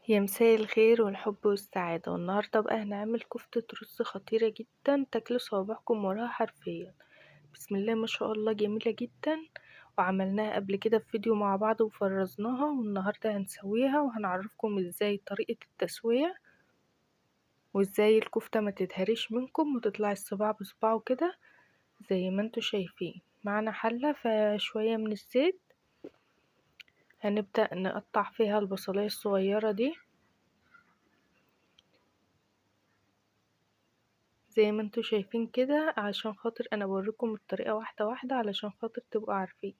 يا مساء الخير والحب والسعادة، والنهاردة بقى هنعمل كفتة رز خطيرة جدا تاكلوا صوابعكم وراها حرفيا. بسم الله ما شاء الله، جميلة جدا. وعملناها قبل كده في فيديو مع بعض وفرزناها، والنهاردة هنسويها وهنعرفكم ازاي طريقة التسوية، وازاي الكفتة ما تتهريش منكم وتطلع الصباع بصباعه كده زي ما انتوا شايفين. معنا حلة فيها شوية من الزيت، هنبدأ نقطع فيها البصلاية الصغيرة دي زي ما انتوا شايفين كده، عشان خاطر انا بوريكم الطريقة واحدة واحدة علشان خاطر تبقوا عارفين.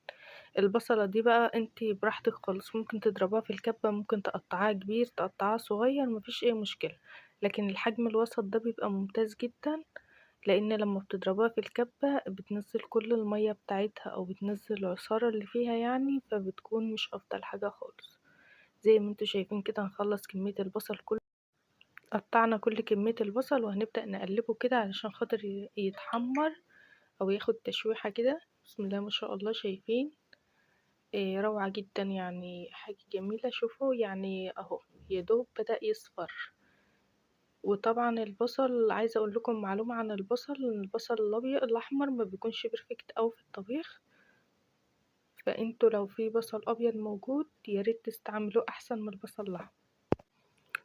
البصلة دي بقى انتي براحتك خالص، ممكن تضربوها في الكبة، ممكن تقطعها كبير تقطعها صغير، مفيش اي مشكلة. لكن الحجم الوسط ده بيبقى ممتاز جدا، لان لما بتضربوها في الكبة بتنزل كل المية بتاعتها او بتنزل العصارة اللي فيها يعني، فبتكون مش افضل حاجة خالص. زي ما انتوا شايفين كده هنخلص كمية البصل كله. قطعنا كل كمية البصل وهنبدأ نقلبه كده علشان خاطر يتحمر او ياخد تشويحة كده. بسم الله ما شاء الله، شايفين؟ روعة جدا يعني، حاجة جميلة. شوفوا يعني اهو يدوب بدأ يصفر. وطبعا البصل، عايزة اقول لكم معلومة عن البصل، ان البصل الابيض الاحمر ما بيكونش بيرفكت اوي في الطبيخ، فانتوا لو في بصل ابيض موجود ياريت تستعملوه احسن من البصل الاحمر.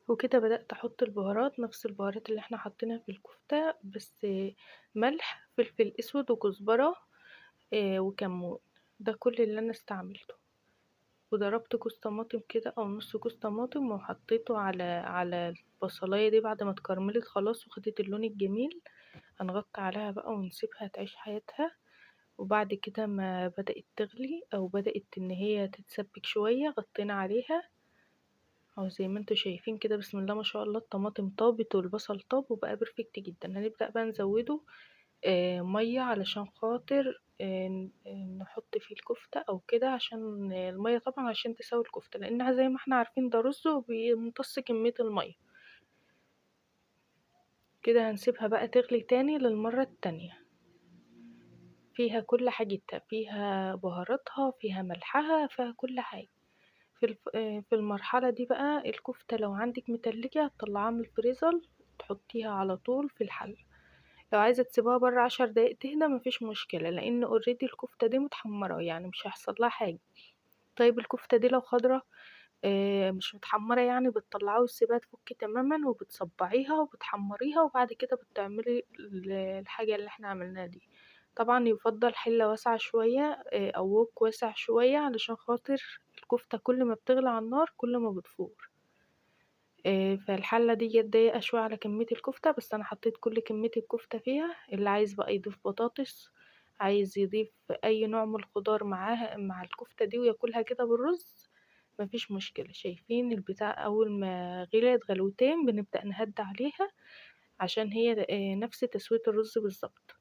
وكده بدأت احط البهارات، نفس البهارات اللي احنا حاطينها في الكفتة، بس ملح فلفل اسود وكزبرة وكمون. ده كل اللي انا استعملته. وضربت كوز طماطم كده او نص كوز طماطم وحطيته على البصلايه دي بعد ما اتكرملت خلاص وخدت اللون الجميل. هنغطي عليها بقى ونسيبها تعيش حياتها. وبعد كده ما بدأت تغلي او بدأت ان هي تتسبك شويه، غطينا عليها اهو زي ما انتوا شايفين كده. بسم الله ما شاء الله، الطماطم طابت والبصل طاب وبقى بيرفكت جدا. هنبدأ بقى نزوده مية علشان خاطر نحط فيه الكفتة او كده، عشان المية طبعا عشان تسوي الكفتة، لانها زي ما احنا عارفين ده رز وبيمتص كمية المية. كده هنسيبها بقى تغلي تاني للمرة التانية. فيها كل حاجتها، فيها بهاراتها، فيها ملحها، فيها كل حاجة. في المرحلة دي بقى الكفتة لو عندك متلجة هتطلعها من الفريزر، تحطيها على طول في الحل. لو عايزة تسيبوها برا 10 دقايق تهدى مفيش مشكلة، لان اوريدي الكفتة دي متحمرة يعني مش هيحصل لها حاجة. طيب الكفتة دي لو خضرة مش متحمرة يعني، بتطلعيها وتسيبها تفك تماما وبتصبعيها وبتحمريها، وبعد كده بتعملي الحاجة اللي احنا عملناها دي. طبعا يفضل حلة واسعة شوية او وok واسع شوية، علشان خاطر الكفتة كل ما بتغلى على النار كل ما بتفور. فالحلة دي ضيقة شوية على كمية الكفتة، بس انا حطيت كل كمية الكفتة فيها. اللي عايز بقى يضيف بطاطس، عايز يضيف اي نوع من الخضار معاها مع الكفتة دي وياكلها كده بالرز، مفيش مشكلة. شايفين البتاع اول ما غليت غلوتين بنبدأ نهد عليها، عشان هي نفس تسوية الرز بالظبط.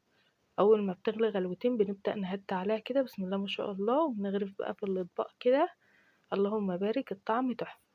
اول ما بتغلي غلوتين بنبدأ نهد عليها كده. بسم الله ما شاء الله، ونغرف بقى في الاطباق كده. اللهم بارك، الطعم تحفة.